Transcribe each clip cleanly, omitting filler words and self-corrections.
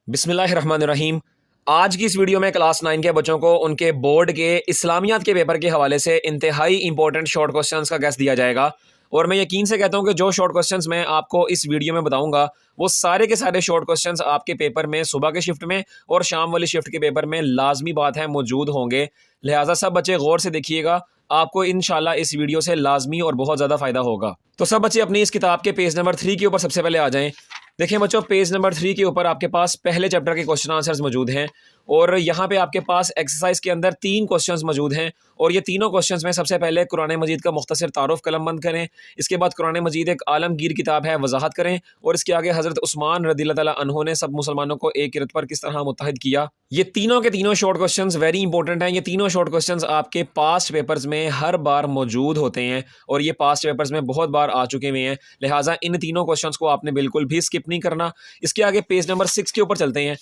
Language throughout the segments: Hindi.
बिस्मिल्लाहिर्रहमानिर्रहीम। आज की इस वीडियो में क्लास 9 के बच्चों को उनके बोर्ड के इस्लामियात के पेपर के हवाले से इंतहाई इंपॉर्टेंट शॉर्ट क्वेश्चंस का गेस दिया जाएगा। और मैं यकीन से कहता हूं कि जो शॉर्ट क्वेश्चंस मैं आपको इस वीडियो में बताऊंगा वो सारे के सारे शॉर्ट क्वेश्चंस आपके पेपर में सुबह के शिफ्ट में और शाम वाली शिफ्ट के पेपर में लाजमी बात है मौजूद होंगे। लिहाजा सब बच्चे गौर से देखिएगा, आपको इंशाल्लाह इस वीडियो से लाजमी और बहुत ज़्यादा फ़ायदा होगा। तो सब बच्चे अपनी इस किताब के पेज नंबर 3 के ऊपर सबसे पहले आ जाएं। देखिए बच्चों, पेज नंबर 3 के ऊपर आपके पास पहले चैप्टर के क्वेश्चन आंसर्स मौजूद हैं और यहाँ पे आपके पास एक्सरसाइज के अंदर 3 क्वेश्चंस मौजूद हैं और ये तीनों क्वेश्चंस में सबसे पहले कुरान मजीद का मुख्तसर तारुफ कलमबंद करें। इसके बाद कुरान मजीद एक आलमगीर किताब है, वजाहत करें और इसके आगे हज़रत उस्मान रज़ियल्लाहु ताला अन्हु ने सब मुसलमानों को एक किरत पर किस तरह मुत्तहिद किया। ये तीनों के तीनों शॉर्ट क्वेश्चंस वेरी इंपॉर्टेंट हैं। ये तीनों शॉर्ट क्वेश्चंस आपके पास्ट पेपर्स में हर बार मौजूद होते हैं और ये पास्ट पेपर्स में बहुत बार आ चुके हुए हैं। लिहाजा इन तीनों क्वेश्चंस को आपने बिल्कुल भी स्किप नहीं करना। इसके आगे पेज नंबर 6 के ऊपर चलते हैं।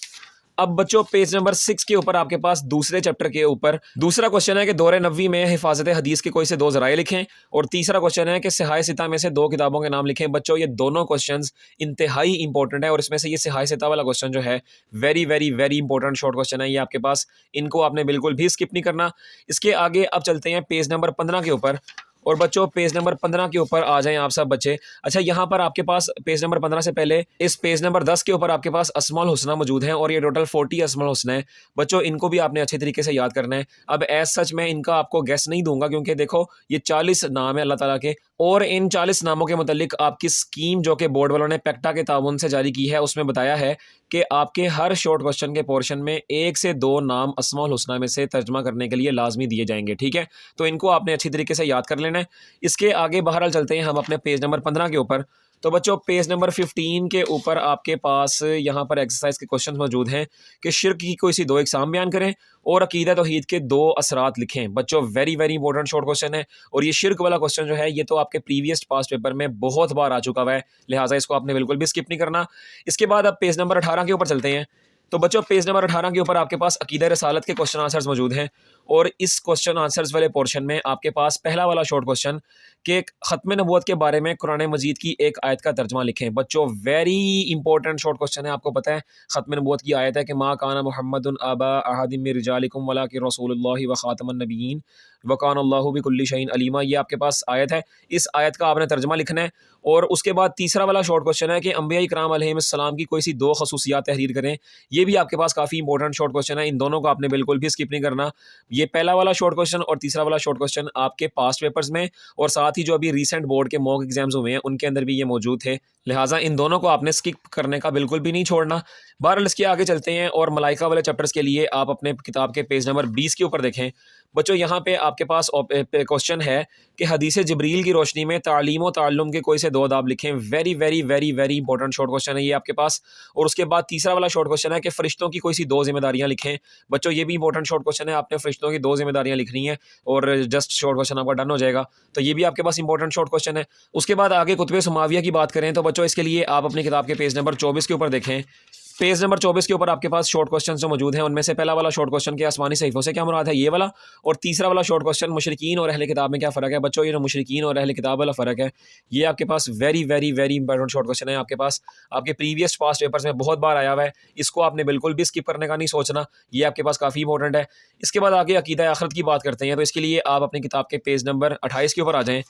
अब बच्चों, पेज नंबर 6 के ऊपर आपके पास दूसरे चैप्टर के ऊपर दूसरा क्वेश्चन है कि दौरे नबवी में हिफाजत हदीस के कोई से 2 ज़राए लिखें और तीसरा क्वेश्चन है कि सिहाए सिता में से 2 किताबों के नाम लिखें। बच्चों, ये दोनों क्वेश्चंस इंतहाई इंपॉर्टेंट है और इसमें से ये सिहाए सिता वाला क्वेश्चन जो है very very very important short question है। ये आपके पास, इनको आपने बिल्कुल भी स्किप नहीं करना। इसके आगे अब चलते हैं पेज नंबर 15 के ऊपर और बच्चों पेज नंबर 15 के ऊपर आ जाएं आप सब बच्चे। अच्छा, यहाँ पर आपके पास पेज नंबर 15 से पहले इस पेज नंबर 10 के ऊपर आपके पास अस्माउल हुस्ना मौजूद हैं और ये टोटल 40 अस्माउल हुस्ना है। बच्चों, इनको भी आपने अच्छे तरीके से याद करना है। अब एज सच मैं इनका आपको गेस नहीं दूंगा क्योंकि देखो ये 40 नाम है अल्लाह ताला के और इन 40 नामों के मुतालिक आपकी स्कीम जो कि बोर्ड वालों ने पेक्टा के ताउन से जारी की है उसमें बताया है कि आपके हर शॉर्ट क्वेश्चन के पोर्शन में 1 से 2 नाम अस्माउल हुस्ना में से तर्जमा करने के लिए लाजमी दिए जाएंगे। ठीक है, तो इनको आपने अच्छी तरीके से याद कर लेना है। इसके आगे बहरहाल चलते हैं हम अपने पेज नंबर 15 के ऊपर। तो बच्चों, पेज नंबर 15 के ऊपर आपके पास यहाँ पर एक्सरसाइज के क्वेश्चन मौजूद हैं कि शिर्क की कोई सी 2 इकसाम बयान करें और अकीदा तौहीद के 2 असरात लिखें। बच्चों, very very important short question है और ये शिर्क वाला क्वेश्चन जो है ये तो आपके प्रीवियस पास्ट पेपर में बहुत बार आ चुका हुआ है। लिहाजा इसको आपने बिल्कुल भी स्किप नहीं करना। इसके बाद अब पेज नंबर 18 के ऊपर चलते हैं। तो बच्चों, पेज नंबर 18 के ऊपर आपके पास अकीदा रसालत के क्वेश्चन आंसर्स मौजूद हैं और इस क्वेश्चन आंसर्स वाले पोर्शन में आपके पास पहला वाला शॉर्ट क्वेश्चन कि ख़त्म नबूवत के बारे में कुरान मजीद की एक आयत का तर्जमा लिखें। बच्चों, वेरी इंपॉर्टेंट शॉर्ट क्वेश्चन है। आपको पता है ख़त्म नबूवत की आयत है कि मा काना मुहम्मदुन अबा अहदिम मिन रिजालिकुम वलाकिन रसूलुल्लाहि व खातमुन नबिय्यीन व काना अल्लाहु बिकुल्लि शैइन अलीमा। ये आपके पास आयत है, इस आयत का आपने तर्जमा लिखना है। और उसके बाद तीसरा वाला शॉर्ट क्वेश्चन है कि अंबिया इकराम अलैहिस्सलाम की कोई सी 2 खसूसियात तहरीर करें। ये भी आपके पास काफ़ी इंपॉर्टेंट शॉर्ट क्वेश्चन है। इन दोनों को आपने बिल्कुल भी स्किप नहीं करना। ये पहला वाला शॉर्ट क्वेश्चन और तीसरा वाला शॉर्ट क्वेश्चन आपके पास्ट पेपर्स में और साथ ही जो अभी रिसेंट बोर्ड के मॉक एग्जाम्स हुए हैं उनके अंदर भी ये मौजूद थे। लिहाजा इन दोनों को आपने स्किप करने का बिल्कुल भी नहीं छोड़ना। बहरहाल इसके आगे चलते हैं और मलाइका वाले चैप्टर्स के लिए आप अपने किताब के पेज नंबर 20 के ऊपर देखें। बच्चों, यहाँ पे आपके पास क्वेश्चन है कि हदीस जिब्रील की रोशनी में तालीम व ताल्लुम के कोई से 2 अदाब लिखें। Very very very very important short question है ये आपके पास। और उसके बाद तीसरा वाला शॉर्ट क्वेश्चन है कि फरिश्तों की कोई सी 2 जिम्मेदारियां लिखें। बच्चों, ये भी इंपॉर्टेंट शॉर्ट क्वेश्चन है। आपने फरिश्तों की 2 जिम्मेदारियां लिखनी है और जस्ट शॉर्ट क्वेश्चन आपका डन हो जाएगा। तो ये भी आपके पास इंपॉर्टेंट शॉर्ट क्वेश्चन है। उसके बाद आगे कुतुब सुमाविया की बात करें तो बच्चों, इसके लिए आप अपनी किताब के पेज नंबर 24 के ऊपर देखें। पेज नंबर 24 के ऊपर आपके पास शॉर्ट क्वेश्चन जो मौजूद हैं उनमें से पहला वाला शॉर्ट क्वेश्चन के आसमानी सहीफों से क्या मुराद है, ये वाला। और तीसरा वाला शॉर्ट क्वेश्चन मुशरिकीन और अहले किताब में क्या फ़र्क है। बच्चों, ये जो मुशरिकीन और अहले किताब वाला फ़र्क है ये आपके पास very very very important short question है। आपके पास आपके प्रीवियस पास्ट पेपर्स में बहुत बार आया हुआ है। इसको आपने बिल्कुल भी स्किप करने का नहीं सोचना, ये आपके पास काफ़ी इंपॉर्टेंट है। इसके बाद आगे अकीदा आखिरत की बात करते हैं। तो इसके लिए आप अपनी किताब के पेज नंबर 28 के ऊपर आ जाएँ।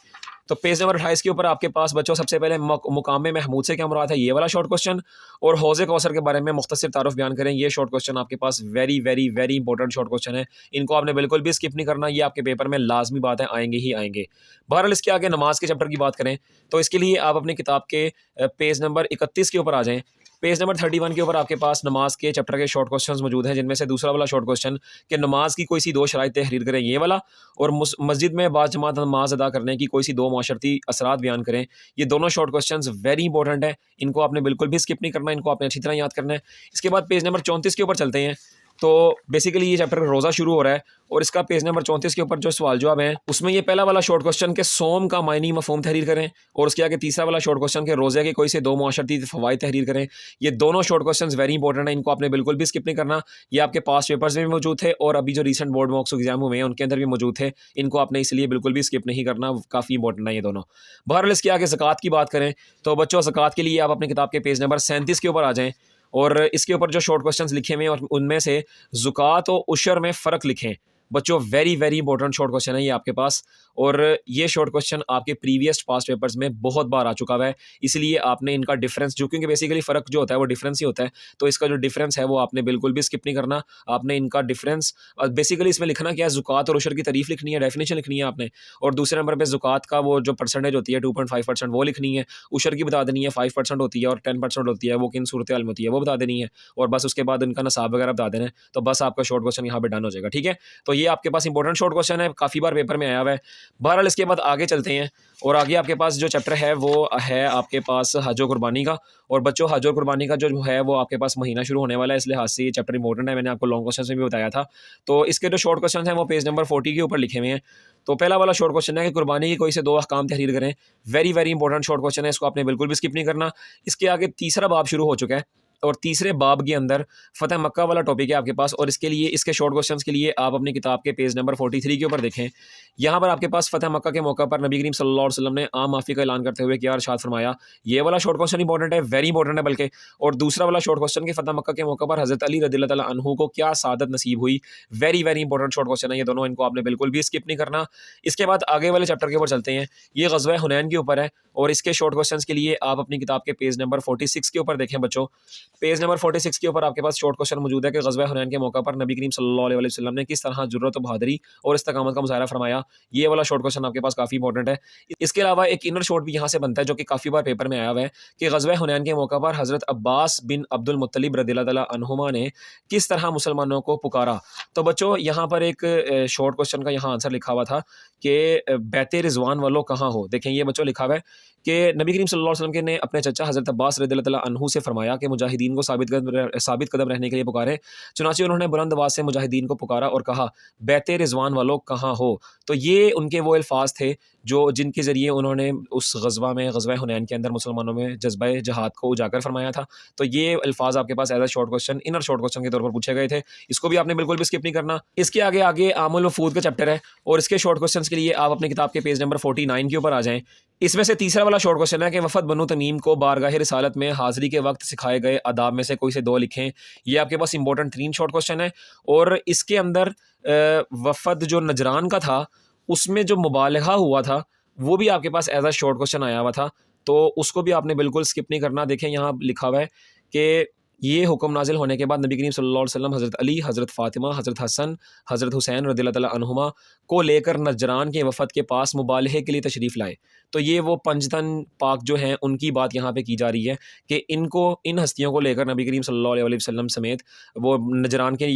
तो पेज नंबर 28 के ऊपर आपके पास बच्चों सबसे पहले मुकाम महमूद से क्या मुराद है, ये वाला शॉर्ट क्वेश्चन। और हौज़े कौसर के बारे में मुख्तसर तारुफ बयान करें। ये शॉर्ट क्वेश्चन आपके पास very very very important short question है। इनको आपने बिल्कुल भी स्किप नहीं करना, ये आपके पेपर में लाजमी बात है, आएंगे ही आएंगे। बहरहाल इसके आगे नमाज के चैप्टर की बात करें तो इसके लिए आप अपनी किताब के पेज नंबर 31 के ऊपर आ जाएँ। पेज नंबर 31 के ऊपर आपके पास नमाज के चैप्टर के शॉर्ट क्वेश्चंस मौजूद हैं, जिनमें से दूसरा वाला शॉर्ट क्वेश्चन कि नमाज की कोई सी 2 शराइत तहरीर करें, ये वाला। और मस्जिद में बाजमात नमाज अदा करने की कोई सी 2 माशरती असरात बयान करें। ये दोनों शॉर्ट क्वेश्चंस वेरी इंपॉर्टेंट है, इनको आपने बिल्कुल भी स्किप नहीं करना, इनको आपने अच्छी तरह याद करना है। इसके बाद पेज नंबर 34 के ऊपर चलते हैं। तो बेसिकली ये चैप्टर रोज़ा शुरू हो रहा है और इसका पेज नंबर 34 के ऊपर जो सवाल जवाब हैं उसमें ये पहला वाला शॉर्ट क्वेश्चन के सोम का मायनी मफहूम तहरीर करें और उसके आगे तीसरा वाला शॉर्ट क्वेश्चन के रोज़े के कोई से 2 मुआशरती फ़वाइद तहरीर करें। ये दोनों शॉर्ट क्वेश्चंस वेरी इंपॉर्टेंट है, इनको आपने बिल्कुल भी स्किप नहीं करना। ये आपके पास पेपर्स में भी मौजूद थे और अभी जो रिसेंट बोर्ड मॉक्स एग्जाम हुए हैं उनके अंदर भी मौजूद थे। इनको आपने इसलिए बिल्कुल भी स्किप नहीं करना, काफ़ी इंपॉर्टेंट है ये दोनों। बहरहाल इसके आगे ज़कात की बात करें तो बच्चों, ज़कात के लिए आप अपनी किताब के पेज नंबर 37 के ऊपर आ जाएँ। और इसके ऊपर जो शॉर्ट क्वेश्चंस लिखे हुए हैं और उनमें से ज़ुकात और उशर में फ़र्क लिखें। बच्चों very very important short question है ये आपके पास, और ये शॉर्ट क्वेश्चन आपके प्रीवियस पास्ट पेपर्स में बहुत बार आ चुका हुआ है, इसलिए आपने इनका डिफरेंस जो, क्योंकि बेसिकली फ़र्क जो होता है वो डिफरेंस ही होता है, तो इसका जो डिफरेंस है वो आपने बिल्कुल भी स्किप नहीं करना। आपने इनका डिफरेंस बेसिकली इसमें लिखना क्या है, ज़ुकात और उशर की तारीफ लिखनी है, डेफिनेशन लिखनी है आपने, और दूसरे नंबर पर ज़ुकात का वो जो परसेंटेज होती है 2.5% वो लिखनी है, उशर की बता देनी है 5% होती है और 10% होती है, वो किन सूरत हाल में होती है वो बता देनी है, और बस उसके बाद उनका नसाब वगैरह बता देना है, तो बस आपका शॉर्ट क्वेश्चन यहाँ पर डन हो जाएगा। ठीक है, तो ये आपके पास इंपॉर्टेंट शॉर्ट क्वेश्चन है, काफ़ी बार पेपर में आया हुआ है। बहरहाल इसके बाद आगे चलते हैं, और आगे आपके पास जो चैप्टर है वो है आपके पास हज और कुर्बानी का। और बच्चों हज और कुर्बानी का जो है वो आपके पास महीना शुरू होने वाला है, इस लिहाज से ये चैप्टर इंपॉर्टेंट है, मैंने आपको लॉन्ग क्वेश्चन में भी बताया था। तो इसके जो शॉर्ट क्वेश्चन हैं वो पेज नंबर 40 के ऊपर लिखे हुए हैं। तो पहला वाला शॉर्ट क्वेश्चन है कि कुर्बानी की कोई से 2 अहकाम तहरीर करें। Very very important short question है, इसको आपने बिल्कुल भी स्किप नहीं करना। इसके आगे तीसरा बाब शुरू हो चुका है, और तीसरे बाब के अंदर फ़तह मक्का वाला टॉपिक है आपके पास, और इसके लिए इसके शॉर्ट क्वेश्चंस के लिए आप अपनी किताब के पेज नंबर 43 के ऊपर देखें। यहाँ पर आपके पास फ़तह मक्का के मौका पर नबी करीम सल्लल्लाहु अलैहि वसल्लम ने आम माफ़ी का ऐलान करते हुए क्या इरशाद फरमाया। ये वाला शॉर्ट क्वेश्चन इंपॉर्टेंट है, वेरी इंपॉर्टेंट है बल्कि। और दूसरा वाला शॉर्ट क्वेश्चन कि फ़तह मक्का के मौका पर हज़रत अली रज़ियल्लाहु तआला अन्हु को क्या सादत नसीब हुई। Very very important short question है ये दोनों, इनको आपने बिल्कुल भी स्किप नहीं करना। इसके बाद आगे वाले चैप्टर के ऊपर चलते हैं, ये ग़ज़वा हुनैन के ऊपर है, और इसके शॉर्ट क्वेश्चंस के लिए आप अपनी किताब के पेज नंबर 46 के ऊपर देखें बच्चों। पेज नंबर 46 के ऊपर आपके पास शॉर्ट क्वेश्चन मौजूद है कि ग़ज़वा हुनैन के मौका पर नबी करीम सल्लल्लाहु अलैहि वसल्लम ने किस तरह जुर्रत और बहादुरी और इस्तकामत का मुज़ाहरा फरमाया। ये वाला शॉर्ट क्वेश्चन आपके पास काफ़ी इंपॉर्टेंट है। इसके अलावा एक इनर शॉर्ट भी यहाँ से बनता है जो कि काफ़ी बार पेपर में आया हुआ है कि ग़ज़वा हुनैन के मौका पर हज़रत अब्बास बिन अब्दुल मुत्तलिब रज़ियल्लाहु तआला अन्हुमा ने किस तरह मुसलमानों को पुकारा। तो बच्चों यहाँ पर एक शॉर्ट क्वेश्चन का यहाँ आंसर लिखा हुआ था कि बैत रिज़वान वालों कहाँ हो। देखें ये बच्चों लिखा हुआ है कि नबी करीम सल्लल्लाहु अलैहि वसल्लम ने अपने चचा हज़रत अब्बास रज़ियल्लाहु तआला अन्हु से फरमाया कि मुजाहिदीन को साबित कदम रहने के लिए पुकारें। चुनांचे उन्होंने बुलंद आवाज़ से मुजाहिदीन को पुकारा और कहा, बैत रिज़वान वालों कहाँ हो। तो ये उनके वो अल्फाज थे जो जिनके ज़रिए उन्होंने उस ग़ज़वा में, ग़ज़वा हुनैन के अंदर मुसलमानों में जज्बा जहाद को उजागर फरमाया था। तो ये अल्फाज आपके पास as a short question, inner short question के तौर पर पूछे गए थे, इसको भी आपने बिल्कुल भी स्किप नहीं करना। इसके आगे आगे आमुल वफ़ूद का चैप्टर है, और इसके शॉर्ट क्वेश्चन के लिए आप अपनी किताब के पेज नंबर 49 के ऊपर आ जाएँ। इसमें से तीसरा वाला शॉर्ट क्वेश्चन है कि वफ़द बनु तमीम को बारगाह रिसालत में हाज़िरी के वक्त सिखाए गए आदाब में से कोई से 2 लिखें। ये आपके पास इंपॉर्टेंट 3 शॉर्ट क्वेश्चन है, और इसके अंदर वफ़द जो नजरान का था उसमें जो मुबालगा हुआ था वो भी आपके पास एज़ अ शॉर्ट क्वेश्चन आया हुआ था, तो उसको भी आपने बिल्कुल स्किप नहीं करना। देखें यहाँ लिखा हुआ है कि ये हुक्म नाजिल होने के बाद नबी करीम सल्लल्लाहु अलैहि वसल्लम हज़रत अली, हज़रत फ़ातिमा, हज़रत हसन, हज़रत हुसैन रज़ियल्लाहु तआला अन्हुमा को लेकर नजरान के वफ़द के पास मुबालहे के लिए तशरीफ़ लाए। तो ये वो पंजतन पाक जो हैं उनकी बात यहाँ पे की जा रही है कि इनको, इन हस्तियों को लेकर नबी करीम सल्लल्लाहु अलैहि वसल्लम समेत वो नजरान के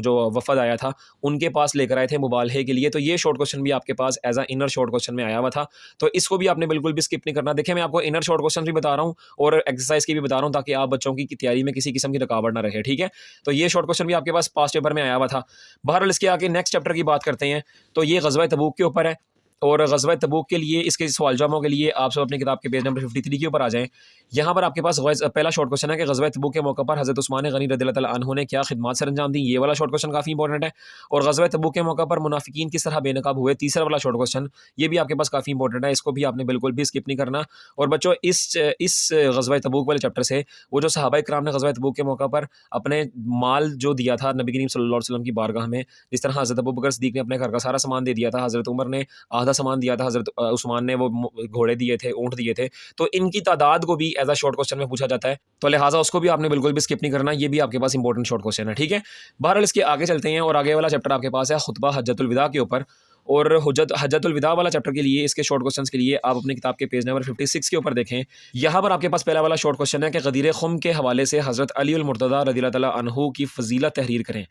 जो वफ़द आया था उनके पास लेकर आए थे मुबालहे के लिए। तो ये शॉर्ट क्वेश्चन भी आपके पास as a inner short question में आया हुआ था, तो इसको भी आपने बिल्कुल भी स्किप नहीं करना। देखिए मैं आपको इनर शॉर्ट क्वेश्चन भी बता रहा हूँ और एक्सरसाइज की भी बता रहा हूँ, ताकि आप बच्चों की तैयारी में किसी किस्म की रुकावट ना रहे। ठीक है, तो ये शॉर्ट क्वेश्चन भी आपके पास पास्ट पेपर में आया हुआ था। बहरहाल इसके आगे नेक्स्ट चैप्टर की बात करते हैं, तो ये ग़ज़वा तबूक के ऊपर है, और ग़ज़वा तबूक के लिए इसके सवाल जवाबों के लिए आप सब अपनी किताब के पेज नंबर 53 के ऊपर आ जाएँ। यहाँ पर आपके पास पहला शॉर्ट क्वेश्चन है कि ग़ज़वा तबूक के मौके पर हज़रत उस्मान गनी रज़ियल्लाहु तआला अन्हु ने क्या खिदमत सर अंजाम दी। ये वाला शॉर्ट क्वेश्चन काफ़ी इंपॉर्टेंट है। और ग़ज़वा तबूक के मौके पर मुनाफिकीन किस तरह बेनकाब हुए, तीसरा वाला शॉर्ट क्वेश्चन, ये भी आपके पास काफ़ी इंपॉर्टेंट है, इसको भी आपने बिल्कुल भी स्किप नहीं करना। और बच्चों इस ग़ज़वा तबूक वाले चैप्टर से वो जो सहाबाए किराम ने ग़ज़वा तबूक के मौके पर अपने माल जो दिया था नबी करीम सल्लल्लाहु अलैहि वसल्लम की बारगाह में, जिस तरह हज़रत अबू बकर सिद्दीक़ ने अपने घर का सारा सामान दे दिया था, हज़रत उमर ने आधा सामान दिया था, हज़रत उस्मान ने वो घोड़े दिए थे, ऊँट दिए थे, तो इनकी तादाद को भी एज़ अ शॉर्ट क्वेश्चन में पूछा जाता है, तो लिहाजा उसको भी आपने बिल्कुल भी स्किप नहीं करना। ये भी आपके पास इंपॉर्टेंट शॉर्ट क्वेश्चन है। ठीक है, बहरहाल इसके आगे चलते हैं, और आगे वाला चैप्टर आपके पास है खुतबा हज्जतुल विदा के ऊपर। और हज्जतुल विदा वाला चैप्टर के लिए, इसके शॉर्ट क्वेश्चंस के लिए आप अपनी किताब के पेज नंबर 56 के ऊपर देखें। यहाँ पर आपके पास पहला वाला शॉर्ट क्वेश्चन है कि गदीर खुम के हवाले से हज़रत अली उल मुर्तज़ा रज़ियल्लाहु तआला अन्हु की फ़जीलत तहरीर करें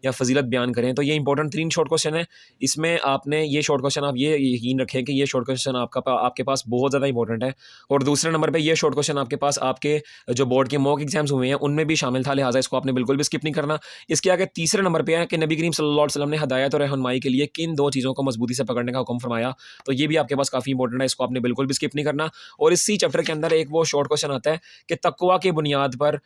या फ़जीलत बयान करें। तो ये इंपॉर्टेंट 3 शॉर्ट क्वेश्चन है। इसमें आपने ये शॉर्ट क्वेश्चन, आप ये यकीन रखें कि ये शॉर्ट क्वेश्चन आपके पास बहुत ज़्यादा इंपॉर्टेंट है। और दूसरे नंबर पे ये शॉर्ट क्वेश्चन आपके पास आपके जो बोर्ड के मॉक एग्जाम्स हुए हैं उनमें भी शामिल था, लिहाजा इसको आपने बिल्कुल भी स्किप नहीं करना। इसके आगे तीसरे नंबर पर है कि नबी करीम सल्लल्लाहु अलैहि वसल्लम ने हदायत और रहनुमाई के लिए किन 2 चीज़ों को मजबूती से पकड़ने का हुक्म फरमाया। तो ये भी आपके पास काफ़ी इंपॉर्टेंट है, इसको आपने बिल्कुल भी स्किप नहीं करना। और इसी चैप्टर के अंदर एक वो शॉर्ट क्वेश्चन आता है कि तकवा की बुनियाद पर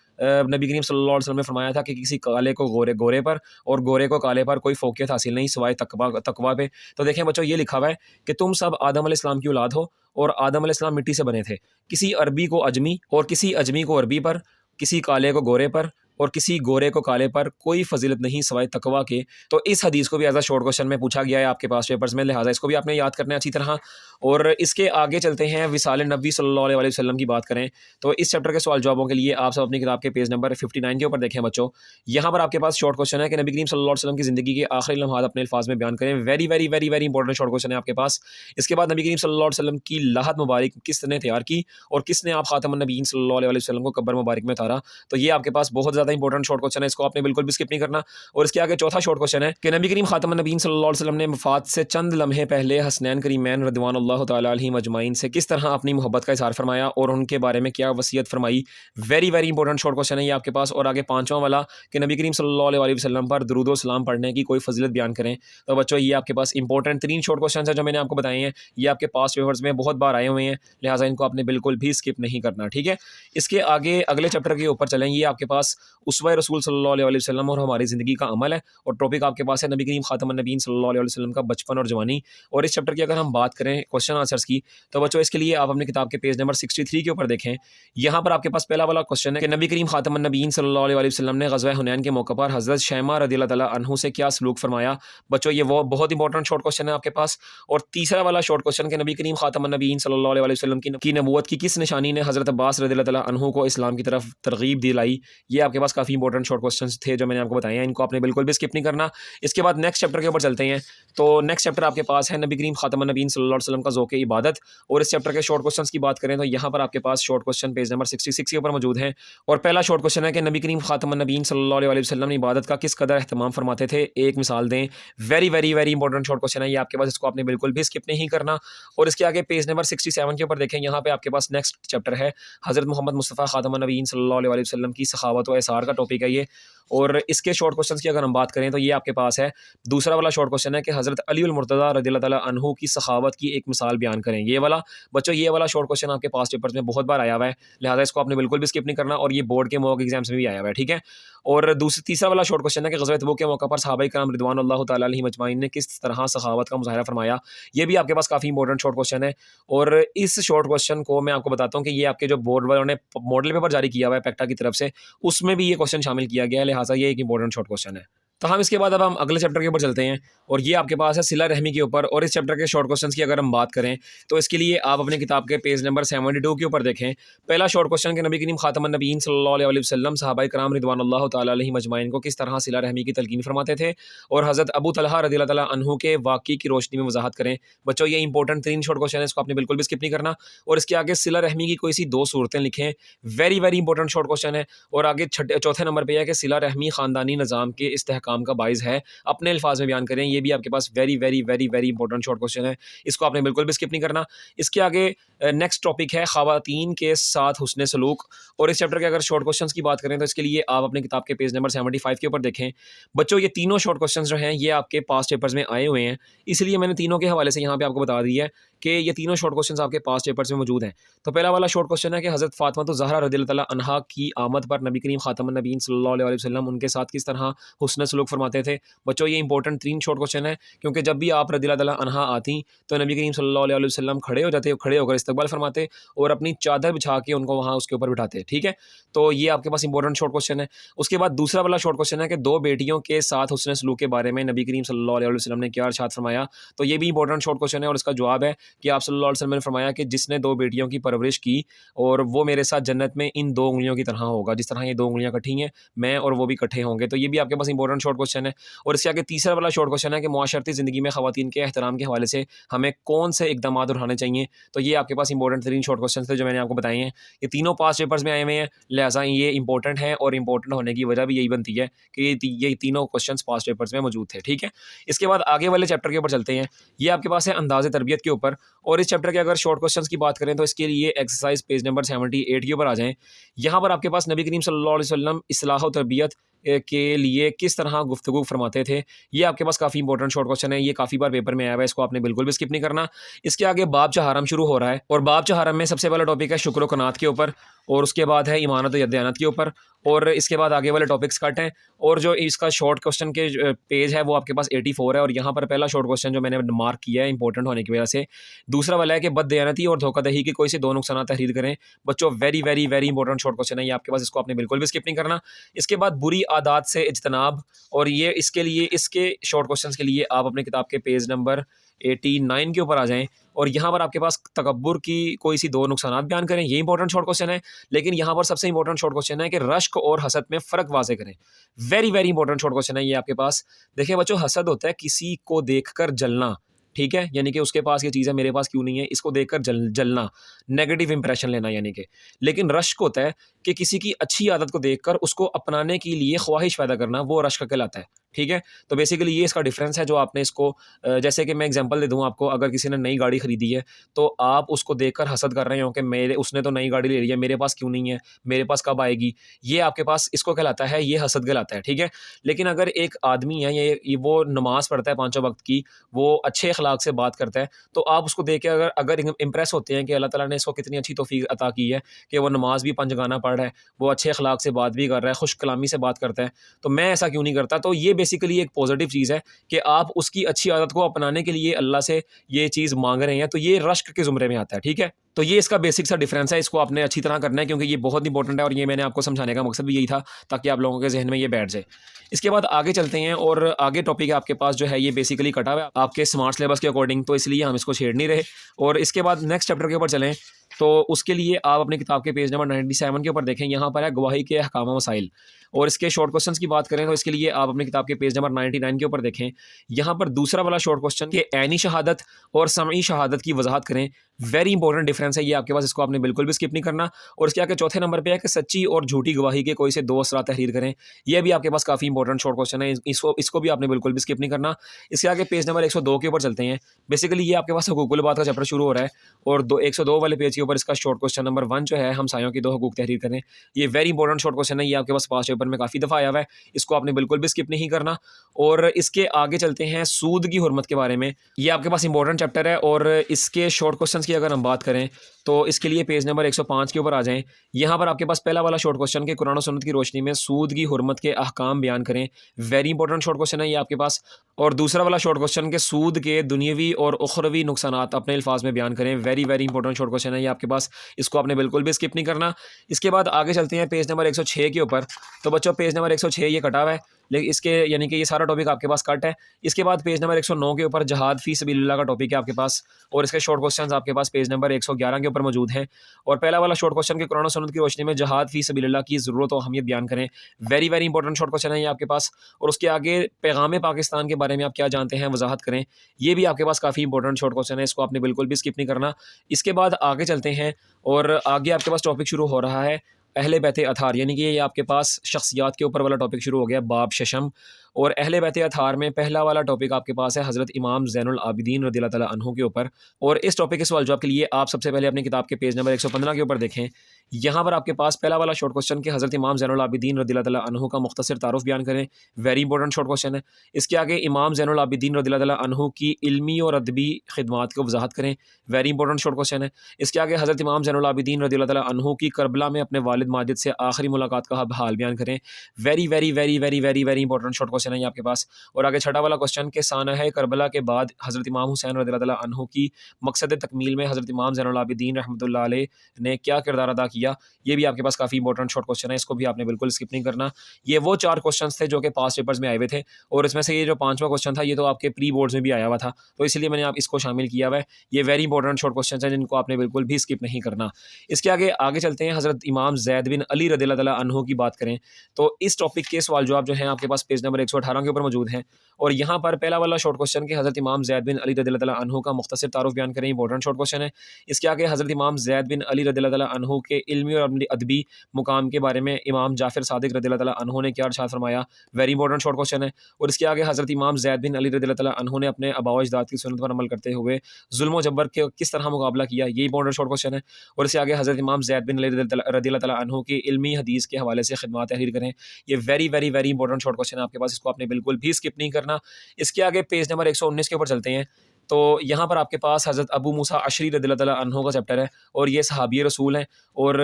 नबी करीम सल्लल्लाहु अलैहि वसल्लम ने फरमाया था कि किसी काले को गोरे पर और गोरे को काले पर कोई फ़ौक़ियत हासिल नहीं सिवाय तकवा पे। तो देखें बच्चों, ये लिखा हुआ है कि तुम सब आदम अलैहिस्सलाम की औलाद हो, और आदम अलैहिस्सलाम मिट्टी से बने थे। किसी अरबी को अजमी और किसी अजमी को अरबी पर, किसी काले को गोरे पर और किसी गोरे को काले पर कोई फजीलत नहीं सिवाय तकवा के। तो इस हदीस को भी एज अ शॉर्ट क्वेश्चन में पूछा गया है आपके पास पेपर्स में, लिहाजा इसको भी आपने याद करना है अच्छी तरह। और इसके आगे चलते हैं, विसाल नबी सल्लल्लाहु अलैहि वसल्लम की बात करें तो इस चैप्टर के सवाल जवाबों के लिए आप सब अपनी किताब के पेज नंबर 59 के ऊपर देखें बच्चों। यहाँ पर आपके पास शॉर्ट क्वेश्चन है कि नबी करीम सल्लल्लाहु अलैहि वसल्लम की ज़िंदगी के आखिरी लम्हात अपने अल्फाज में बयान करें। Very very very very important short question है आपके पास। इसके बाद नबी करीम सल्लल्लाहु अलैहि वसल्लम की लाहत मुबारक किसने तैयार की और किसने आप खातमुन नबीयीन सल्लल्लाहु अलैहि वसल्लम को कब्र मुबारक में उतारा। तो ये आपके पास बहुत ज़्यादा इंपॉर्टेंट शॉर्ट क्वेश्चन है, इसको आपने बिल्कुल भी स्किप नहीं करना। और इसके आगे चौथा शॉर्ट क्वेश्चन है कि नबी करीम खातमुन नबीयीन सल्लल्लाहु अलैहि वसल्लम ने वफ़ात से चंद लम्हे पहले हसनैन करीमैन रज़ियल्लाहु तआला अलैहिम अजमाइन से किस तरह अपनी मोहब्बत का इज़हार फरमाया और उनके बारे में क्या वसीयत फरमाई। Very very important short question है ये आपके पास। और आगे पांचवां वाला कि नबी करीम सल्लल्लाहु अलैहि वसल्लम पर दुरूद व सलाम पढ़ने की कोई फजीलत बयान करें। तो बच्चों ये आपके पास इंपॉर्टेंट 3 शॉर्ट क्वेश्चन है जो मैंने आपको बताए हैं, ये आपके पास पेपर्स में बहुत बार आए हुए हैं, लिहाजा इनको आपने बिल्कुल भी स्किप नहीं करना, ठीक है। इसके आगे अगले चैप्टर के ऊपर चलें, ये आपके पास उसवा रसूल सल्लल्लाहु अलैहि वसल्लम और हमारी ज़िंदगी का अमल है। और टॉपिक आपके पास है नबी करीम खातमुन नबीयीन सल्लल्लाहु अलैहि वसल्लम का बचपन और जवानी। और इस चैप्टर की अगर हम बात करें क्वेश्चन आंसर्स की तो बच्चों इसके लिए आप अपनी किताब के पेज नंबर 63 के ऊपर देखें। यहाँ पर आपके पास पहला वाला क्वेश्चन है कि नबी करीम खातमुन नबीयीन सल्लल्लाहु अलैहि वसल्लम ने ग़ज़वा हुनैन के मौके पर हज़रत शैमा रज़ियल्लाहु तआला अन्हु से क्या सलूक फरमाया। बच्चों ये वो बहुत इंपॉर्टेंट शॉर्ट क्वेश्चन है आपके पास। और तीसरा वाला शॉर्ट क्वेश्चन कि नबी करीम खातमुन नबीयीन सल्लल्लाहु अलैहि वसल्लम की नबूवत की किस निशानी ने हज़रत अब्बास रज़ियल्लाहु तआला अन्हु को इस्लाम की तरफ तरगीब दिलाई। ये आपके पास काफ़ी इंपॉर्टेंट शॉर्ट क्वेश्चन थे जो मैंने आपको बताए हैं, इनको आपने बिल्कुल भी स्किप नहीं करना। इसके बाद नेक्स्ट चैप्टर के ऊपर चलते हैं। तो नेक्स्ट चैप्टर आपके पास है नबी करीम खातमुन नबीयीन सल्लल्लाहु अलैहि वसल्लम का ज़ौक़ इबादत। और इस चैप्टर के शॉर्ट क्वेश्चंस की बात करें तो यहाँ पर आपके पास शॉर्ट क्वेश्चन पेज नंबर 66 के ऊपर मौजूद हैं। और पहला शॉर्ट क्वेश्चन है कि नबी करीम खातमुन नबीयीन सल्लल्लाहु अलैहि वसल्लम इबादत का किस कदर अहतमाम फरमाते थे, एक मिसाल दें। Very very very important short question है ये आपके पास, इसको आपने बिल्कुल भी स्किप नहीं करना। और इसके आगे पेज नंबर 67 के ऊपर देखें, यहाँ पे आपके पास नेक्स्ट चैप्टर है हज़रत मोहम्मद मुस्तफ़ा खातमुन नबीयीन सल्लल्लाहु अलैहि वसल्लम की सखावत व एसार का टॉपिक है ये। और इसके शॉर्ट क्वेश्चंस की अगर हम बात करें तो ये आपके पास है दूसरा वाला शॉर्ट क्वेश्चन है कि हज़रत अली उल मुर्तज़ा रज़ियल्लाहु तआला अन्हु की सखावत की एक मिसाल बयान करें। ये वाला बच्चों ये वाला शॉर्ट क्वेश्चन आपके पास पेपर्स में बहुत बार आया हुआ है, लिहाजा इसको आपने बिल्कुल भी स्किप नहीं करना। और ये बोर्ड के मॉक एग्जाम्स में भी आया हुआ है, ठीक है। और तीसरा वाला शॉर्ट क्वेश्चन है कि ग़ज़वा तबूक के मौके पर सहाबाए किराम रिदवानुल्लाह तआला अलैहिम अजमाइन ने किस तरह सखावत का मुज़ाहरा फरमाया। ये भी आपके पास काफ़ी इंपॉर्टेंट शॉर्ट क्वेश्चन है। और इस शॉर्ट क्वेश्चन को मैं आपको बताता हूँ कि ये आपके जो बोर्ड वालों ने मॉडल पेपर जारी किया हुआ है पेक्टा की तरफ से, उसमें भी ये क्वेश्चन शामिल किया गया है, लिहाजा ये एक इंपॉर्टेंट शॉर्ट क्वेश्चन है। तो हम इसके बाद अब हम अगले चैप्टर के ऊपर चलते हैं। और ये आपके पास है सिला रहमी के ऊपर। और इस चैप्टर के शॉर्ट क्वेश्चंस की अगर हम बात करें तो इसके लिए आप अपनी किताब के पेज नंबर 72 के ऊपर देखें। पहला शॉर्ट क्वेश्चन कि नबी करीम खातमुन नबीयीन सल्लल्लाहु अलैहि वसल्लम सहाबाए किराम रिदवानुल्लाह तआला अलैहिम अजमाइन को किस तरह सिला रहमी की तलकीन फरमाते थे। और हज़रत अबू तलहा रज़ियल्लाहु तआला अन्हु के वाक़ई की रोशनी में वजाहत करें। बच्चों ये इंपॉर्टेंट 3 शॉर्ट क्वेश्चन है, इसको आपने बिल्कुल भी स्किप नहीं करना। और इसके आगे सिला रहमी की कोई सी 2 सूरतें लिखें। Very very important short question है। और आगे चौथे नंबर पर है कि सिला रहमी ख़ानदानी निज़ाम के इस्तेहकाम का बाइज़ है, अपने अल्फाज में बयान करें। ये भी आपके पास very very very very important short question है, इसको आपने बिल्कुल भी स्किप नहीं करना। इसके आगे नेक्स्ट टॉपिक है ख़वातीन के साथ हुस्न सलूक। और इस चैप्टर के अगर शॉर्ट क्वेश्चंस की बात करें तो इसके लिए आप अपनी किताब के पेज नंबर 75 के ऊपर देखें। बच्चों ये तीनों शॉर्ट क्वेश्चंस जो हैं ये आपके पास पेपर्स में आए हुए हैं, इसलिए मैंने तीनों के हवाले से यहाँ पे आपको बता दिया है कि ये तीनों शॉर्ट क्वेश्चंस आपके पास पेपर्स में मौजूद हैं। तो पहला वाला शॉर्ट क्वेश्चन है कि हज़रत फ़ातिमा तो ज़हरा रज़ियल्लाहु तआला अन्हा की आमद पर नबी करीम खातमुन नबीयीन सल्लल्लाहु अलैहि वसल्लम उनके साथ किस तरह हुस्न सलूक फरमाते थे। बच्चों ये इंपॉर्टेंट 3 शॉर्ट क्वेश्चन है, क्योंकि जब भी आप रज़ियल्लाहु तआला अन्हा आती तो नबी करीम सल्लल्लाहु अलैहि वसल्लम खड़े हो जाते, खड़े होकर इस्तकबाल फरमाते और अपनी चादर बिछा के उनको वहाँ उसके ऊपर बिठाते, ठीक है। तो ये आपके पास इंपॉर्टेंट शॉर्ट क्वेश्चन है। उसके बाद दूसरा वाला शॉर्ट क्वेश्चन है कि 2 बेटियों के साथ हुस्न सलूक के बारे में नबी करीम सल्लल्लाहु अलैहि वसल्लम ने क्या इरशाद फरमाया। तो ये भी इंपॉर्टेंट शॉर्ट क्वेश्चन है और इसका जवाब है कि आप सल्लल्लाहु अलैहि वसल्लम ने फरमाया कि जिसने 2 बेटियों की परवरिश की और वो मेरे साथ जन्नत में इन 2 उंगलियों की तरह होगा, जिस तरह ये 2 उंगलियां इकट्ठी हैं मैं और वो भी इकट्ठे होंगे। तो ये भी आपके पास इंपॉर्टेंट शॉर्ट क्वेश्चन है। और इसके आगे तीसरा वाला शॉर्ट क्वेश्चन है कि मुआशरती ज़िंदगी में ख़वातीन के एहतराम के हवाले से हमें कौन से इक़दाम उठाने चाहिए। तो ये आपके पास इंपॉर्टेंट 3 शॉर्ट क्वेश्चन थे जो मैंने आपको बताए हैं। ये तीनों पास पेपर्स में आए हुए हैं, लिहाजा ये इंपॉर्टेंट है और इंपॉर्टेंट होने की वजह भी यही बनती है कि ये तीनों क्वेश्चन पास पेपर्स में मौजूद थे, ठीक है। इसके बाद आगे वाले चैप्टर के ऊपर चलते हैं। ये आपके पास है अंदाज़े तरबियत के ऊपर। और इस चैप्टर के अगर शॉर्ट क्वेश्चन की बात करें तो इसके लिए एक्सरसाइज पेज नंबर 78 के ऊपर आ जाएँ। यहाँ पर आपके पास नबी करीम सल्लल्लाहु अलैहि वसल्लम इस्लाह व तरबियत के लिए किस तरह गुफ्तगू फरमाते थे। ये आपके पास काफ़ी इंपॉर्टेंट शॉर्ट क्वेश्चन है, ये काफ़ी बार पेपर में आया हुआ है, इसको आपने बिल्कुल भी स्किप नहीं करना। इसके आगे बाब चहारम शुरू हो रहा है और बाब चहारम में सबसे पहला टॉपिक है शुक्र व कनात के ऊपर। और उसके बाद है ईमानत व दयानत के ऊपर। और इसके बाद आगे वाले टॉपिक्स कट हैं। और जो इसका शॉर्ट क्वेश्चन के पेज है वो आपके पास 84 है। और यहाँ पर पहला शॉर्ट क्वेश्चन जो मैंने मार्क किया है इंपॉर्टेंट होने की वजह से, दूसरा वाला है कि बददयानती और धोखाधड़ी की कोई से दो नुकसान तहरीर करें। बच्चों very very very important short question है ये आपके पास, इसको आपने बिल्कुल भी स्किप नहीं करना। इसके बाद बुरी आदत से इज्तनाब, और ये इसके लिए इसके शॉर्ट क्वेश्चन के लिए आप अपने किताब के पेज नंबर 89 के ऊपर आ जाएं। और यहाँ पर आपके पास तकब्बुर की कोई सी दो नुकसान बयान करें, ये इंपॉर्टेंट शॉर्ट क्वेश्चन है। लेकिन यहाँ पर सबसे इंपॉर्टेंट शॉर्ट क्वेश्चन है कि रश्क और हसद में फ़र्क वाज़े करें। Very very important short question है ये आपके पास। देखिए बच्चों, हसद होता है किसी को देखकर जलना, ठीक है, यानी कि उसके पास ये चीज़ है मेरे पास क्यों नहीं है, इसको देखकर जलना, नेगेटिव इंप्रेशन लेना यानी कि। लेकिन रश्क होता है कि किसी की अच्छी आदत को देखकर उसको अपनाने के लिए ख्वाहिश पैदा करना, वो रश्क कहलाता है, ठीक है। तो बेसिकली ये इसका डिफरेंस है जो आपने इसको जैसे कि मैं एग्जांपल दे दूं आपको, अगर किसी ने नई गाड़ी खरीदी है तो आप उसको देखकर हसद कर रहे हो कि मेरे उसने तो नई गाड़ी ले ली है, मेरे पास क्यों नहीं है, मेरे पास कब आएगी, ये आपके पास इसको कहलाता है, ये हसद कहलाता है, ठीक है। लेकिन अगर एक आदमी है ये वो नमाज पढ़ता है पाँचों वक्त की, वो अच्छे अखलाक से बात करता है, तो आप उसको देख के अगर अगर इंप्रेस होते हैं कि अल्लाह ताला ने इसको कितनी अच्छी तौफीक अता की है कि वो नमाज भी पंजगाना पढ़ रहा है, वो अच्छे अखलाक से बात भी कर रहा है, खुश कलामी से बात करता है, तो मैं ऐसा क्यों नहीं करता। तो ये बेसिकली एक पॉजिटिव चीज़ है कि आप उसकी अच्छी आदत को अपनाने के लिए अल्लाह से ये चीज़ मांग रहे हैं, तो ये रश्क के ज़ुमरे में आता है, ठीक है। तो ये इसका बेसिक सा डिफरेंस है, इसको आपने अच्छी तरह करना है क्योंकि ये बहुत इंपॉर्टेंट है और ये मैंने आपको समझाने का मकसद भी यही था ताकि आप लोगों के जहन में ये बैठ जाए। इसके बाद आगे चलते हैं और आगे टॉपिक आपके पास जो है ये बेसिकली कटा हुआ है आपके स्मार्ट सिलेबस के अकॉर्डिंग, तो इसलिए हम इसको छेड़ नहीं रहे। और इसके बाद नेक्स्ट चैप्टर के ऊपर चलें, तो उसके लिए आप अपनी किताब के पेज नंबर 97 के ऊपर देखें, यहाँ पर है गवाही के अहकाम व मसाइल। और इसके शॉर्ट क्वेश्चंस की बात करें तो इसके लिए आप अपनी किताब के पेज नंबर 99 के ऊपर देखें। यहाँ पर दूसरा वाला शॉर्ट क्वेश्चन कि ऐनी शहादत और समई शहादत की वजाहत करें। वेरी इंपॉर्टेंट डिफरेंस है ये आपके पास, इसको आपने बिल्कुल भी स्किप नहीं करना। और इसके आगे चौथे नंबर पे है कि सच्ची और झूठी गवाही के कोई से दो असरा तहरीर करें। यह भी आपके पास काफ़ी इंपॉर्टेंट शॉर्ट क्वेश्चन है, इसको भी आपने बिल्कुल भी स्किप नहीं करना। इसके आगे पेज नंबर 102 के ऊपर चलते हैं। बेसिकली ये आपके पास हुकूकुल बात का चैप्टर शुरू हो रहा है और 102 वाले पेज के ऊपर इसका शॉर्ट क्वेश्चन नंबर 1 जो है, हमसायों की दो हकूक तहरीर करें। ये वेरी इंपॉर्टेंट शॉर्ट क्वेश्चन है, ये आपके पास पास पेपर में काफ़ी दफ़ा आया हुआ है, इसको आपने बिल्कुल भी स्किप नहीं करना। और इसके आगे चलते हैं सूद की हुर्मत के बारे में। ये आपके पास इंपॉर्टेंट चैप्टर है और इसके शॉर्ट क्वेश्चन की अगर हम बात करें तो इसके लिए पेज नंबर 105 के ऊपर आ जाएं। यहाँ पर आपके पास पहला वाला शॉर्ट क्वेश्चन के कुरान और सुन्नत की रोशनी में सूद की हुर्मत के अहकाम बयान करें। वेरी इंपॉर्टेंट शॉर्ट क्वेश्चन है ये आपके पास। और दूसरा वाला शॉर्ट क्वेश्चन के सूद के दुनियावी और उखरवी नुकसानात अपने अल्फाज में बयान करें। Very very important short question है ये आपके पास, इसको आपने बिल्कुल भी स्किप नहीं करना। इसके बाद आगे चलते हैं पेज नंबर 106 के ऊपर। तो बच्चों पेज नंबर 106 ये कटा हुआ है, लेकिन इसके यानी कि ये सारा टॉपिक आपके पास कट है। इसके बाद पेज नंबर 109 के ऊपर जहाद फी सबीलिल्लाह का टॉपिक है आपके पास और इसके शॉर्ट क्वेश्चंस आपके पास पेज नंबर 111 के ऊपर मौजूद हैं। और पहला वाला शॉर्ट क्वेश्चन के कुरान और सुन्नत की रोशनी में जहाद फी सबीलिल्लाह की ज़रूरत और अहमियत बयान करें। Very very important short question है ये आपके पास। और उसके आगे पैगाम पाकिस्तान के बारे में आप क्या जानते हैं वजाहत करें। ये भी आपके पास काफ़ी इंपॉर्टेंट शॉर्ट क्वेश्चन है, इसको आपने बिल्कुल भी स्किप नहीं करना। इसके बाद आगे चलते हैं और आगे आपके पास टॉपिक शुरू हो रहा है अहले बैत अथार, यानी कि ये आपके पास शख्सियात के ऊपर वाला टॉपिक शुरू हो गया, बाब शशम। और अहले बैत अथार में पहला वाला टॉपिक आपके पास है हज़रत इमाम ज़ैनुल आबिदीन रज़ियल्लाहु ताला अन्हु के ऊपर। और इस टॉपिक के सवाल जवाब के लिए आप सबसे पहले अपनी किताब के पेज नंबर 115 के ऊपर देखें। यहाँ पर आपके पास पहला वाला शॉर्ट क्वेश्चन कि हज़रत इमाम ज़ैनुल आबिदीन रज़ियल्लाहु ताला अन्हु का मुख्तसर तारुफ बयान करें। वेरी इंपॉर्टेंट शॉर्ट क्वेश्चन है। इसके आगे इमाम ज़ैनुल आबिदीन रज़ियल्लाहु ताला अन्हु की इल्मी और अदबी खिदमात को वजाहत करें। वेरी इंपॉर्टेंट शॉर्ट क्वेश्चन है। इसके आगे हज़रत इमाम ज़ैनुल आबिदीन रज़ियल्लाहु ताला अन्हु की करबला में अपने वालिद माजिद से आखिरी मुलाकात का हाल बयान करें। Very very very very very very important short question है ये आपके पास। और आगे छठा वाला क्वेश्चन के साना है करबला के बाद हज़रत इमाम हुसैन रज़ियल्लाहु ताला अन्हु की मकसद तकमील में हज़रत इमाम ज़ैनुल आबिदीन रहमतुल्लाह अलैह ने क्या किरदार अदा किया। ये भी आपके पास काफ़ी इंपॉर्टेंट शॉर्ट क्वेश्चन है, इसको भी आपने बिल्कुल स्किप नहीं करना। ये वो 4 क्वेश्चन थे जो कि पास्ट पेपर्स में आए हुए थे और इसमें से ये जो 5वां क्वेश्चन था ये तो आपके प्री बोर्ड्स में भी आया हुआ था, तो इसलिए मैंने आप इसको शामिल किया हुआ है। ये वेरी इंपॉर्टेंट शॉर्ट क्वेश्चन हैं जिनको आपने बिल्कुल भी स्किप नहीं करना। इसके आगे चलते हैं हज़रत इमाम ज़ैद बिन अली रज़ियल्लाहु ताला अन्हु की बात करें तो इस टॉपिक के सवाल जवाब जो हैं आपके पास पेज नंबर 118 के ऊपर मौजूद हैं। और यहाँ पर पहला वाला शॉर्ट क्वेश्चन कि हज़रत इमाम ज़ैद बिन अली रज़ियल्लाहु ताला अन्हु का मुख्तसर तारुफ बयान करें, इंपॉर्टेंट शॉर्ट क्वेश्चन है। इसके आगे हज़रत इमाम ज़ैद बिन अली रज़ियल्लाहु ताला अन्हु के इल्मी और अदबी मुकाम के बारे में इमाम जाफ़िर सादिक रज़ियल्लाहु ताला अन्हु ने क्या इरशाद फरमाया। वेरी इंपॉर्टेंट शॉर्ट क्वेश्चन है। और इसके आगे हज़रत इमाम ज़ैद बिन अली रज़ियल्लाहु ताला अन्हु ने अपने आबा व अजदाद की सुन्नत पर अमल करते हुए जुल्म व जबर के किस तरह मुकाबला किया, ये इंपॉर्टेंट शॉर्ट क्वेश्चन है। और इसके आगे हज़रत इमाम ज़ैद बिन अली रज़ियल्लाहु ताला अन्हु की इल्मी हदीस के हवाले से खिदमत तहरीर करें। ये very very very important short question है आपके पास, इसको आपने बिल्कुल भी स्किप नहीं करना। इसके आगे पेज नंबर 119 के ऊपर चलते हैं। तो यहाँ पर आपके पास हज़रत अबू मूसा अशरी रज़ियल्लाहु ताला अन्हु का चैप्टर है और ये सहाबी रसूल हैं। और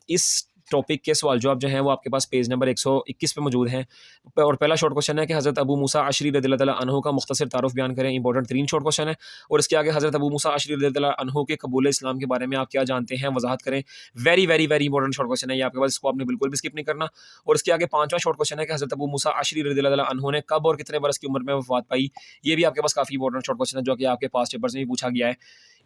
इस टॉपिक के सवाल जवाब जो हैं वो आपके पास पेज नंबर 121 पे मौजूद हैं। और पहला शॉर्ट क्वेश्चन है कि हज़रत अबू मूसा अशरी रज़ियल्लाहु तआला अन्हु का मुख्तसर तारुफ बयान करें। इंपॉर्टेंट तरीन शॉर्ट क्वेश्चन है। और इसके आगे हज़रत अबू मूसा अशरी रज़ियल्लाहु तआला अन्हु के कबूल इस्लाम के बारे में आप क्या जानते हैं, वजाहत करें। Very very very important short question है ये आपके पास, इसको आपने बिल्कुल भी स्किप नहीं करना। और इसके आगे पांचवा शॉर्ट क्वेश्चन है कि हज़रत अबू मूसा अशरी रज़ियल्लाहु तआला अन्हु ने कब और कितने बरस की उम्र में वफात पाई। ये भी आपके पास काफ़ी इंपॉर्टेंट शॉर्ट क्वेश्चन है जो कि आपके पास पेपर्स में भी पूछा गया है।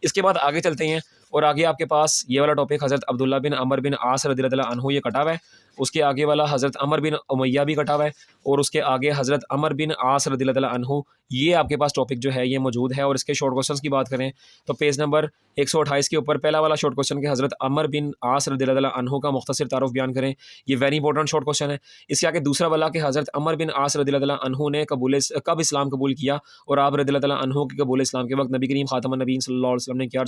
इसके बाद आगे चलते हैं और आगे आपके पास ये वाला टॉपिक हज़रत अब्दुल्ला बिन अमर बिन आस रज़ियल्लाहु तआला अन्हु ये कटा हुआ है। उसके आगे वाला हज़रत अमर बिन उमैया भी कटा हुआ है। और उसके आगे हज़रत अमर बिन आस रज़ियल्लाहु तआला अन्हु ये आपके पास टॉपिक जो है ये मौजूद है। और इसके शॉर्ट क्वेश्चंस की बात करें तो पेज नंबर 128 के ऊपर पहला वाला शॉर्ट क्वेश्चन के हज़रत अमर बिन आस रज़ियल्लाहु तआला अन्हु का मुख्तसर तारुफ बयान करें। ये वेरी इंपॉर्टेंट शॉर्ट क्वेश्चन है। इसके आगे दूसरा वाला कि हज़रत अमर बिन आस रज़ियल्लाहु तआला अन्हु ने कब इस्लाम कबूल किया और आप रज़ियल्लाहु तआला अन्हु के कबूल इस्लाम के वक्त नबी करीम खातमुन नबीय्यीन सल्लल्लाहु अलैहि वसल्लम ने क्या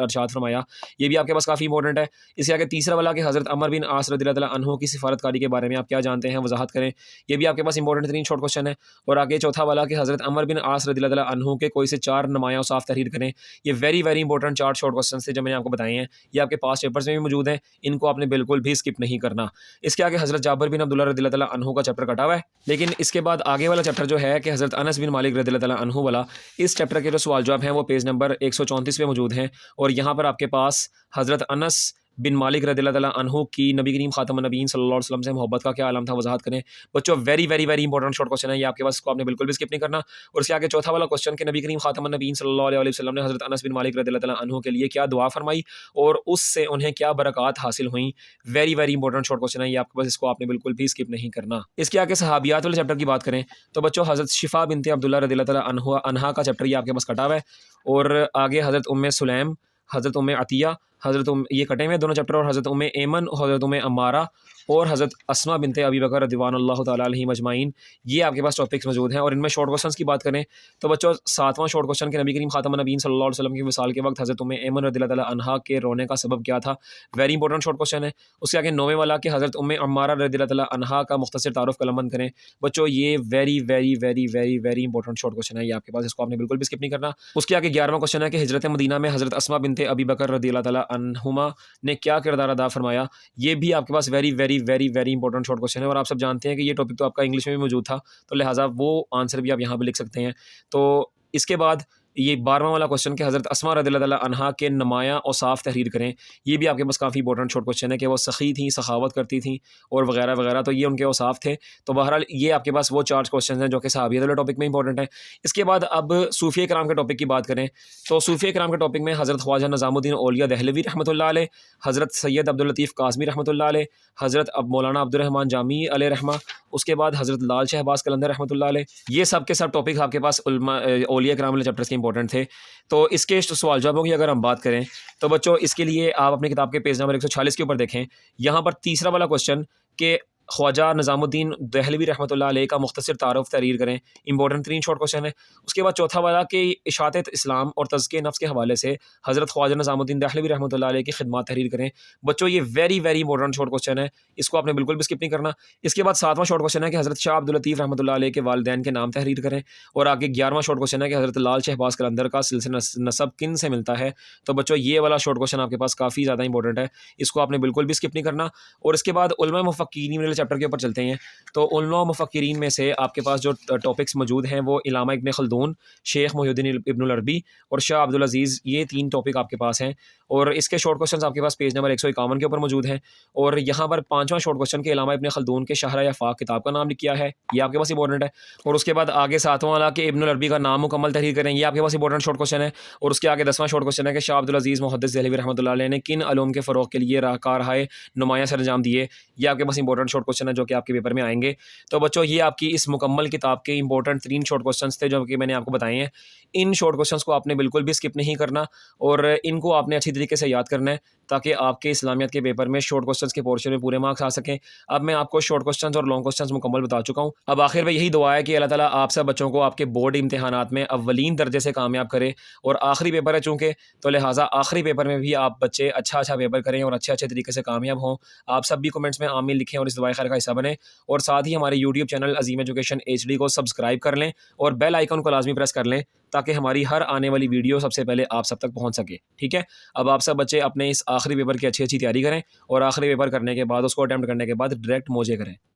इरशाद फरमाया। ये भी आपके पास काफ़ी इंपॉर्टेंट है। इसके आगे तीसरा वाला कि हज़रत अमर बिन आस रज़ियल्लाहु तआला अन्हु की सिफारतकारी के बारे में आप क्या जानते हैं, वजाहत करें। ये भी आपके पास इंपॉर्टेंट तरीन शॉर्ट क्वेश्चन है। और आगे चौथा वाला कि हज़रत अमर बिन आस रज़ियल्लाहु तआला अन्हु के कोई से 4 नुमाया औसाफ तहरीर करें। ये very very important 4 short question थे जो मैंने आपको बताए हैं। ये आपके पास पेपर्स में भी मौजूद हैं, इनको आपने बिल्कुल भी स्किप नहीं करना। इसके आगे हज़रत जाबिर बिन अब्दुल्लाह रज़ियल्लाहु तआला अन्हु का चैप्टर कटा हुआ है। लेकिन इसके बाद आगे वाला चैप्टर जो है कि हज़रत अनस बिन मालिक रज़ियल्लाहु तआला अन्हु वाला, इस चैप्टर के जो सवाल जवाब हैं वो पेज नंबर 134 पे मौजूद हैं। और यहाँ पर आपके पास हज़रत अनस बिन मालिक रज़ियल्लाहु तआला अन्हु की नबी करीम खातमुन नबीय्यीन सल्लल्लाहु अलैहि वसल्लम से मोहब्बत का क्या आलम था, वजाहत करें। बच्चों very very very important short question है ये आपके पास, इसको आपने बिल्कुल भी स्किप नहीं करना। और इसके आगे चौथा वाला क्वेश्चन कि नबी करीम खातमुन नबीय्यीन सल्लल्लाहु अलैहि वसल्लम ने हज़रत अनस बिन मालिक रज़ियल्लाहु तआला अन्हु के लिए क्या दुआ फरमाई और उससे उन्हें क्या बरक़ात हासिल हुई। Very very important short question है ये आपके पास, इसको आपने बिल्कुल भी स्किप नहीं करना। इसके आगे सहाबियात वाले चैप्टर की बात करें तो बच्चों हज़रत शिफा बिनते अब्दुल्ला रज़ियल्लाहु तआला अन्हा का चैप्टर ये आपके पास कटा हुआ है। और आगे हज़रत उम्मे सुलैम, हज़रत उम्मे अतिया, ये कटे हुए दोनों चैप्टर। और हज़रत उम्मे ऐमन, हज़रत उम्मे अम्मारा और हज़रत अस्मा बिनते अबी बकर रज़ियल्लाहु तआला अलैहिम अजमाइन, ये आपके पास टॉपिक्स मौजूद हैं। और इनमें शॉर्ट क्वेश्चंस की बात करें तो बच्चों सातवां शॉर्ट क्वेश्चन के नबी करीम खातमुन नबीय्यीन सल्लल्लाहु अलैहि वसल्लम के विसाल के वक्त हज़रत उम्मे ऐमन रज़ियल्लाहु तआला अन्हा के रोने का सबब क्या था। वेरी इंपॉर्टेंट शॉर्ट क्वेश्चन है। उसके आगे नौवें वाला कि हज़रत उम्मे अम्मारा रज़ियल्लाहु तआला अन्हा का मुख्तसर तारुफ कलमबंद करें। बच्चों ये very very very very very important short question है ये आपके पास, इसको आपने बिल्कुल भी स्किप नहीं करना। उसके आगे 11वां क्वेश्चन है कि हिजरत मदीना में हज़रत अस्मा बिनते अबी बकर रज़ियल्लाहु तआला अन्हुमा ने क्या किरदार अदा फरमाया। ये भी आपके पास very very very very important short question है। और आप सब जानते हैं कि ये टॉपिक तो आपका इंग्लिश में भी मौजूद था, तो लिहाजा वो आंसर भी आप यहाँ पे लिख सकते हैं। तो इसके बाद ये 12वां वाला क्वेश्चन कि हज़रत अस्मा रज़ियल्लाहु तआला अन्हा के नुमाया औसाफ तहरीर करें। ये भी आपके पास काफ़ी इंपॉर्टेंट शॉर्ट क्वेश्चन है कि वो सखी थी, सखावत करती थी और वगैरह वगैरह, तो ये उनके औसाफ थे। तो बहरहाल ये आपके पास वो 4 क्वेश्चन हैं जो कि सहाबियत वाले टॉपिक में इंपॉर्टेंट है। इसके बाद अब सूफिया कराम के टॉपिक की बात करें तो सूफिया कराम के टॉपिक में हज़रत ख्वाजा निज़ामुद्दीन औलिया दहलवी रहमतुल्लाह अलैह, हज़रत सैयद अब्दुल लतीफ़ काज़मी रहमतुल्लाह अलैह, हज़रत मौलाना अब्दुर रहमान जामी अलैहि रहमा, उसके बाद हज़रत लाल शहबाज कलंदर रहमतुल्लाह अलैह, ये सब के सब टॉपिक आपके पास औलिया कराम वाले चैप्टर्स के इंपॉर्टेंट थे। तो इसके सवाल जवाबों की अगर हम बात करें तो बच्चों इसके लिए आप अपनी किताब के पेज नंबर 146 के ऊपर देखें। यहाँ पर तीसरा वाला क्वेश्चन के ख्वाजा निज़ामुद्दीन दहलवी रहमतुल्लाह अलैह का मुख्तसर तारुफ तहरीर करें। इंपॉर्टेंट तरीन शॉर्ट क्वेश्चन है। उसके बाद चौथा वाला कि इशाअत इस्लाम और तज़किए नफ्स के हवाले से हज़रत ख्वाजा निज़ामुद्दीन दहलवी रहमतुल्लाह अलैह की खिदमत तहरीर करें। बच्चों ये very very important short question है, इसको आपने बिल्कुल भी स्किप नहीं करना। इसके बाद 7वां शॉर्ट क्वेश्चन है कि हज़रत शाह अब्दुल लतीफ़ रहमतुल्लाह अलैह के वालिदैन के नाम तहरीर करें। और आगे 11वां शॉर्ट क्वेश्चन है कि हज़रत लाल शहबाज कलंदर का सिलसिला नसब किन से मिलता है। तो बच्चों ये वाला शॉर्ट क्वेश्चन आपके पास काफ़ी ज़्यादा इंपॉर्टेंट है, इसको आपने बिल्कुल भी स्किप नहीं करना। और इसके बाद उलमा मुफ़क्किरीन वाले चैप्टर के ऊपर चलते हैं। तो उलमा मुफ़क्किरीन में से आपके पास जो टॉपिक्स मौजूद हैं वो इलामा इब्न खल्दून, शेख मुहिउद्दीन इब्नुल अरबी और शाह अब्दुल अज़ीज़, ये 3 टॉपिक आपके पास हैं। और इसके शॉर्ट क्वेश्चंस आपके पास पेज नंबर 151 के ऊपर मौजूद हैं। और यहाँ पर 5वां शॉर्ट क्वेश्चन के इलामा इब्न खल्दून के शहर आफ़ाक़ किताब का नाम किया है, ये आपके पास इंपॉर्टेंट है। और उसके बाद आगे 7वां वाला कि इब्नुल अरबी का नाम मुकम्मल तहरीर करें, ये आपके पास इंपॉर्टेंट शॉर्ट क्वेश्चन है। और उसके आगे 10वां शॉर्ट क्वेश्चन है कि शाह अब्दुल अज़ीज़ मुहद्दिस दहलवी रहमतुल्लाह अलैह ने किन अलूम के फ़रोग़ के लिए कारहाए नुमाया सर अंजाम दिए। ये आपके पास इंपॉर्टेंट शॉर्ट क्वेश्चन है जो कि आपके पेपर में आएंगे। तो बच्चों ये आपकी इस मुकम्मल किताब के इंपॉर्टेंट 3 शॉर्ट क्वेश्चंस थे जो कि मैंने आपको बताए हैं। इन शॉर्ट क्वेश्चंस को आपने बिल्कुल भी स्किप नहीं करना और इनको आपने अच्छी तरीके से याद करना है ताकि आपके इस्लामियत के पेपर में शॉर्ट क्वेश्चंस के पोर्शन में पूरे मार्क्स आ सकें। अब मैं आपको शॉर्ट क्वेश्चंस और लॉन्ग क्वेश्चंस मुकम्मल बता चुका हूँ। अब आखिर में यही दुआ है कि अल्लाह ताला आप सब बच्चों को आपके बोर्ड इम्तिहानात में अव्वलीन दर्जे से कामयाब करे। और आखिरी पेपर है चूँकि, तो लिहाजा आखिरी पेपर में भी आप बच्चे अच्छा पेपर करें और अच्छे तरीके से कामयाब हों। आप सब भी कमेंट्स में आमीन लिखें और इस दुआ खैर का हिस्सा बने। और साथ ही हमारे यूट्यूब चैनल अज़ीम एजुकेशन HD को सब्सक्राइब कर लें और बेल आइकन को लाजमी प्रेस कर लें ताकि हमारी हर आने वाली वीडियो सबसे पहले आप सब तक पहुँच सके। ठीक है, अब आप सब बच्चे अपने इस आखिरी पेपर की अच्छी अच्छी तैयारी करें और आखिरी पेपर करने के बाद उसको अटैम्प्ट करने के बाद डायरेक्ट मौजे करें।